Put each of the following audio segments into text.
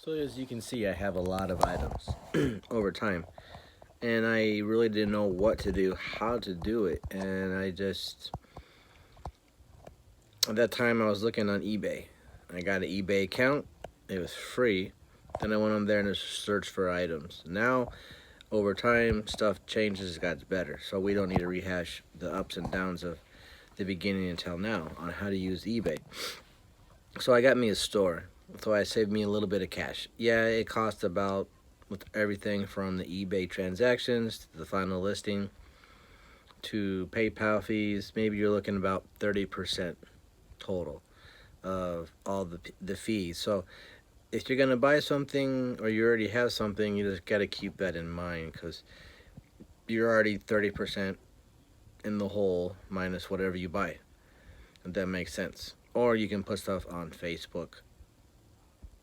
So as you can see, I have a lot of items over time, and I really didn't know what to do, how to do it, and at that time I was looking on eBay. I got an eBay account. It was free. Then I went on there and searched for items. Now, over time, stuff changes, got better. So we don't need to rehash the ups and downs of the beginning until now on how to use eBay. So I got me a store. So I saved me a little bit of cash. Yeah, it cost about, with everything from the eBay transactions to the final listing to PayPal fees, maybe you're looking about 30% total of all the fees. So if you're gonna buy something or you already have something, you just gotta keep that in mind because you're already 30% in the hole minus whatever you buy. If that makes sense. Or you can put stuff on Facebook.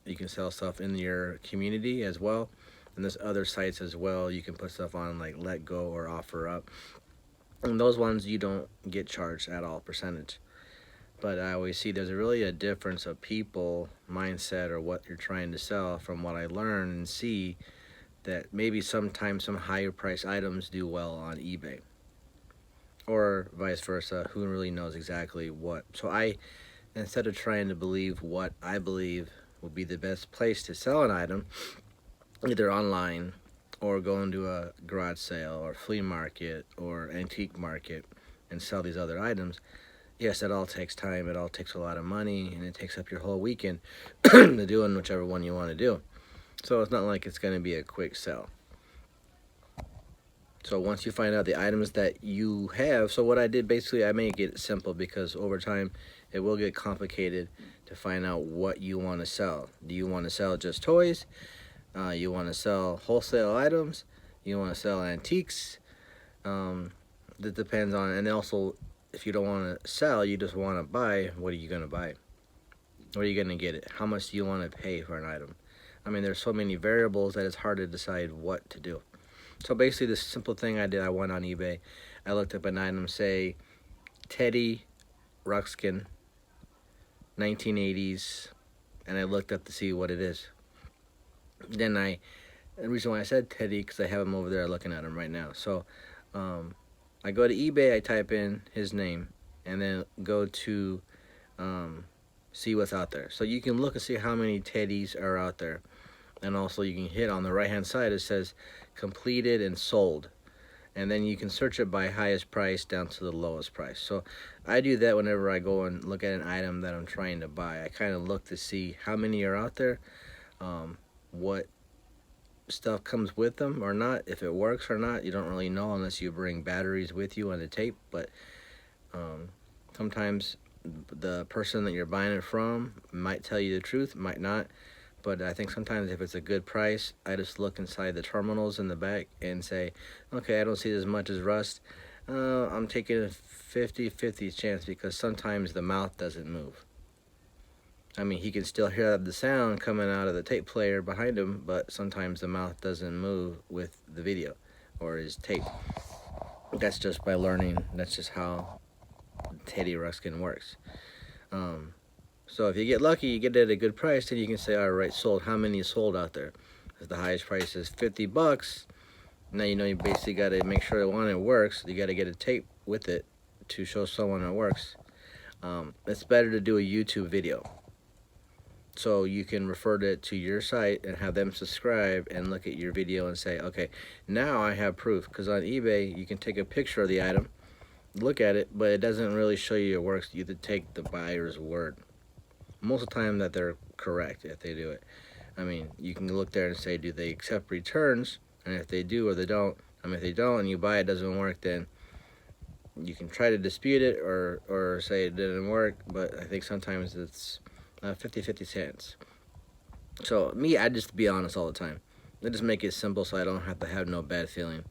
You can sell stuff in your community as well. And there's other sites as well. You can put stuff on like Let Go or Offer Up. And those ones you don't get charged at all percentage. But I always see there's really a difference of people mindset or what you're trying to sell from what I learn and see that maybe sometimes some higher price items do well on eBay or vice versa. Who really knows exactly what? So instead of trying to believe what I believe will be the best place to sell an item, either online or go into a garage sale or flea market or antique market and sell these other items. Yes, it all takes time, it all takes a lot of money, and it takes up your whole weekend to doing whichever one you want to do. So it's not like it's going to be a quick sell. So once you find out the items that you have, so what I did basically, I make it simple because over time it will get complicated to find out what you want to sell. Do you want to sell just toys? You want to sell wholesale items? You want to sell antiques? That depends on, and also if you don't want to sell, you just want to buy, what are you going to buy? Where are you going to get it? How much do you want to pay for an item? I mean, there's so many variables that it's hard to decide what to do. So basically, this simple thing I did, I went on eBay. I looked up an item, say, Teddy Ruxpin, 1980s, and I looked up to see what it is. Then the reason why I said Teddy, because I have him over there looking at him right now. So I go to eBay, I type in his name, and then go to see what's out there. So you can look and see how many Teddies are out there. And also you can hit on the right hand side, it says completed and sold. And then you can search it by highest price down to the lowest price. So I do that whenever I go and look at an item that I'm trying to buy. I kind of look to see how many are out there, what stuff comes with them or not, if it works or not. You don't really know unless you bring batteries with you and the tape. But sometimes the person that you're buying it from might tell you the truth, might not. But I think sometimes if it's a good price, I just look inside the terminals in the back and say, okay, I don't see as much as rust. I'm taking a 50-50 chance because sometimes the mouth doesn't move. I mean, he can still hear the sound coming out of the tape player behind him, but sometimes the mouth doesn't move with the video or his tape. That's just by learning. That's just how Teddy Ruxpin works. So if you get lucky, you get it at a good price, then you can say, all right, sold. How many is sold out there? If the highest price is $50, now you know you basically got to make sure that one, it works. You got to get a tape with it to show someone it works. It's better to do a YouTube video. So you can refer it to your site and have them subscribe and look at your video and say, okay, now I have proof. Because on eBay, you can take a picture of the item, look at it, but it doesn't really show you it works. You have to take the buyer's word. Most of the time that they're correct if they do it. I mean, you can look there and say, do they accept returns? And if they do or they don't, I mean, if they don't and you buy it doesn't work, then you can try to dispute it or say it didn't work. But I think sometimes it's 50-50 chance. So me, I just be honest all the time. I just make it simple so I don't have to have no bad feeling.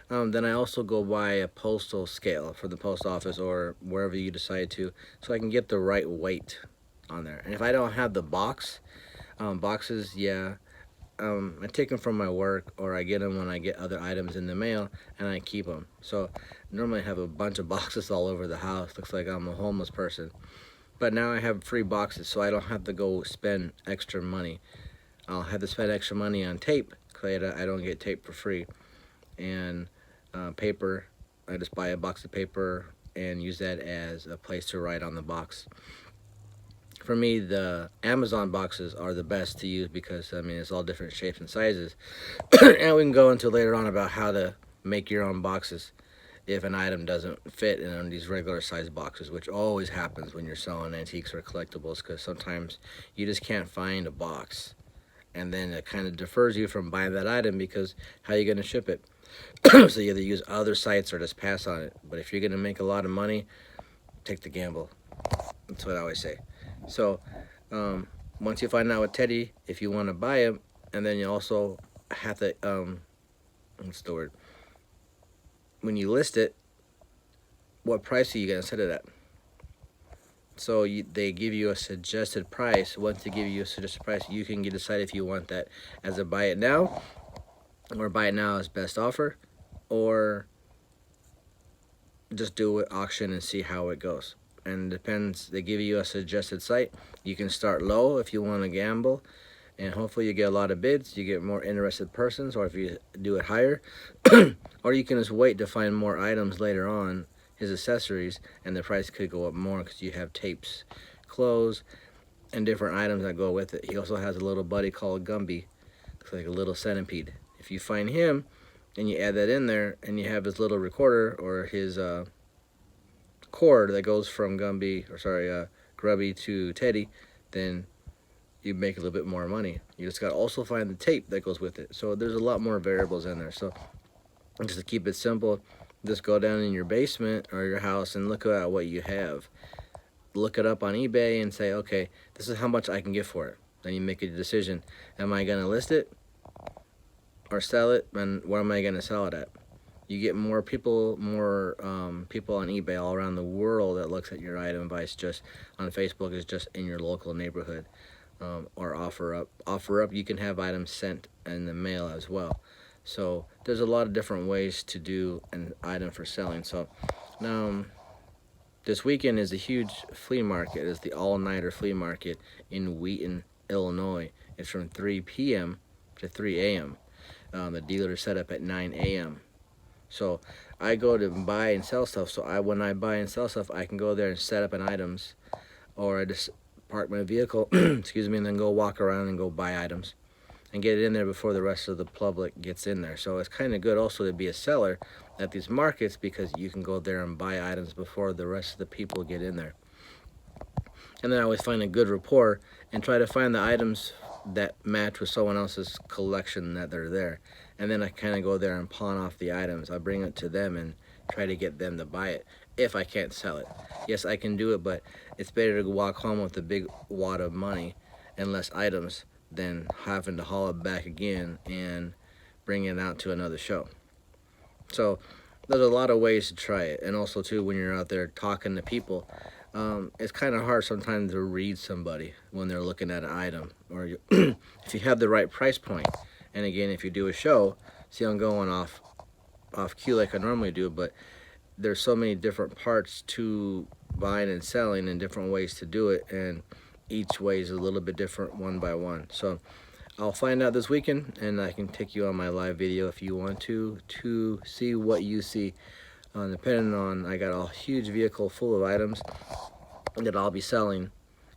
Then I also go buy a postal scale for the post office or wherever you decide to, so I can get the right weight on there. And if I don't have the boxes, yeah, I take them from my work or I get them when I get other items in the mail and I keep them. So normally I have a bunch of boxes all over the house. Looks like I'm a homeless person. But now I have free boxes, so I don't have to go spend extra money. I'll have to spend extra money on tape because I don't get tape for free. And paper, I just buy a box of paper and use that as a place to write on the box. For me, the Amazon boxes are the best to use because, I mean, it's all different shapes and sizes. And we can go into later on about how to make your own boxes if an item doesn't fit in these regular size boxes, which always happens when you're selling antiques or collectibles, because sometimes you just can't find a box. And then it kind of defers you from buying that item because how are you going to ship it? So you either use other sites or just pass on it. But if you're going to make a lot of money, take the gamble. That's what I always say. So once you find out with Teddy, if you want to buy him, and then you also have to, what's the word? When you list it, what price are you going to set it at? So they give you a suggested price. Once they give you a suggested price, you can decide if you want that as a buy it now, or buy it now as best offer, or just do it auction and see how it goes. And it depends. They give you a suggested site. You can start low if you want to gamble, and hopefully you get a lot of bids. You get more interested persons, or if you do it higher, or you can just wait to find more items later on, his accessories, and the price could go up more because you have tapes, clothes, and different items that go with it. He also has a little buddy called Gumby. Looks like a little centipede. If you find him and you add that in there, and you have his little recorder or his cord that goes from Grubby to Teddy, then you make a little bit more money. You just got to also find the tape that goes with it. So there's a lot more variables in there. So just to keep it simple, just go down in your basement or your house and look at what you have. Look it up on eBay and say, okay, this is how much I can get for it. Then you make a decision. Am I going to list it or sell it? And where am I going to sell it at? You get more people on eBay all around the world that looks at your item buys just on Facebook is just in your local neighborhood. Or OfferUp, you can have items sent in the mail as well. So there's a lot of different ways to do an item for selling. So now this weekend is a huge flea market. It's the all-nighter flea market in Wheaton, Illinois. It's from 3 p.m. to 3 a.m. The dealer is set up at 9 a.m. So I go to buy and sell stuff. So when I buy and sell stuff, I can go there and set up an items, or I just park my vehicle, excuse me, and then go walk around and go buy items and get it in there before the rest of the public gets in there. So it's kind of good also to be a seller at these markets because you can go there and buy items before the rest of the people get in there. And then I always find a good rapport and try to find the items that match with someone else's collection that they're there. And then I kind of go there and pawn off the items. I bring it to them and try to get them to buy it if I can't sell it. Yes, I can do it, but it's better to walk home with a big wad of money and less items than having to haul it back again and bring it out to another show. So there's a lot of ways to try it. And also too, when you're out there talking to people, it's kind of hard sometimes to read somebody when they're looking at an item, or if you have the right price point. And again, if you do a show, see, I'm going off cue like I normally do, but there's so many different parts to buying and selling and different ways to do it, and each way is a little bit different one by one. So I'll find out this weekend, and I can take you on my live video if you want to see what you see. Depending on, I got a huge vehicle full of items that I'll be selling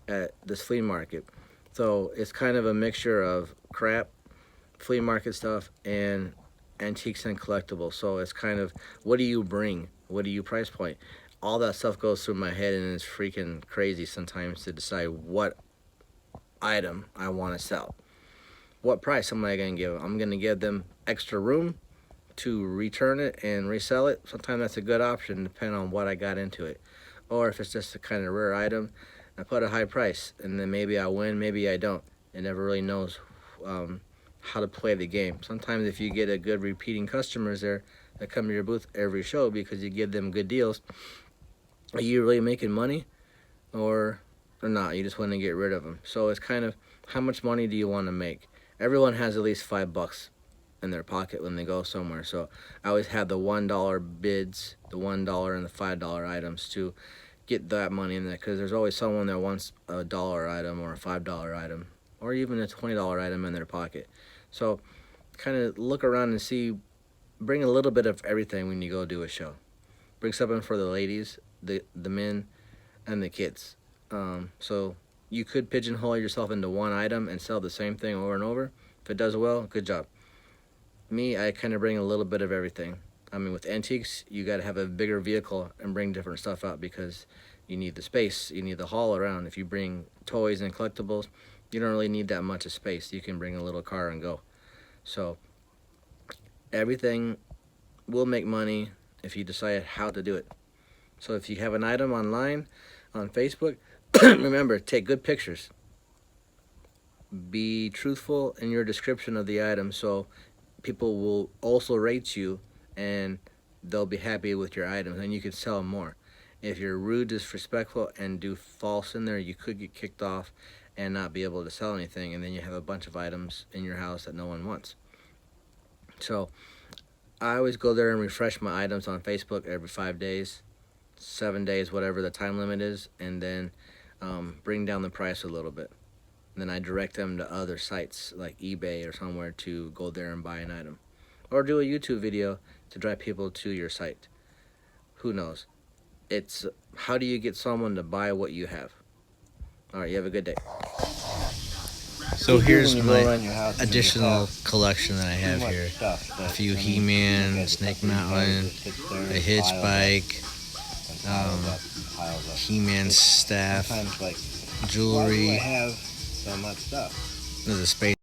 at this flea market. So it's kind of a mixture of crap, flea market stuff, and antiques and collectibles. So it's kind of, what do you bring? What do you price point? All that stuff goes through my head, and it's freaking crazy sometimes to decide what item I want to sell. What price am I going to give them? I'm going to give them extra room to return it and resell it. Sometimes that's a good option depending on what I got into it. Or if it's just a kind of rare item, I put a high price, and then maybe I win, maybe I don't. It never really knows how to play the game. Sometimes if you get a good repeating customers there that come to your booth every show because you give them good deals, are you really making money or not? You just want to get rid of them. So it's kind of, how much money do you want to make? Everyone has at least $5 in their pocket when they go somewhere. So I always have the $1 bids, the $1 and the $5 items to get that money in there, because there's always someone that wants a $1 item or a $5 item. or even a $20 item in their pocket. So kind of look around and see, bring a little bit of everything when you go do a show. Bring something for the ladies, the men, and the kids. So you could pigeonhole yourself into one item and sell the same thing over and over. If it does well, good job. Me, I kind of bring a little bit of everything. I mean, with antiques, you got to have a bigger vehicle and bring different stuff out because you need the space, you need the haul around. If you bring toys and collectibles, you don't really need that much of space. You can bring a little car and go. So everything will make money if you decide how to do it. So if you have an item online, on Facebook, remember, take good pictures. Be truthful in your description of the item so people will also rate you and they'll be happy with your items and you can sell more. If you're rude, disrespectful, and do false in there, you could get kicked off and not be able to sell anything, and then you have a bunch of items in your house that no one wants. So I always go there and refresh my items on Facebook every 5 days, 7 days, whatever the time limit is, and then bring down the price a little bit. And then I direct them to other sites like eBay or somewhere to go there and buy an item. Or do a YouTube video to drive people to your site. Who knows? It's how do you get someone to buy what you have? All right, you have a good day. So here's my additional collection that I have here. A few He-Man, Snake Mountain, a hitch bike, He-Man staff, jewelry. There's a space.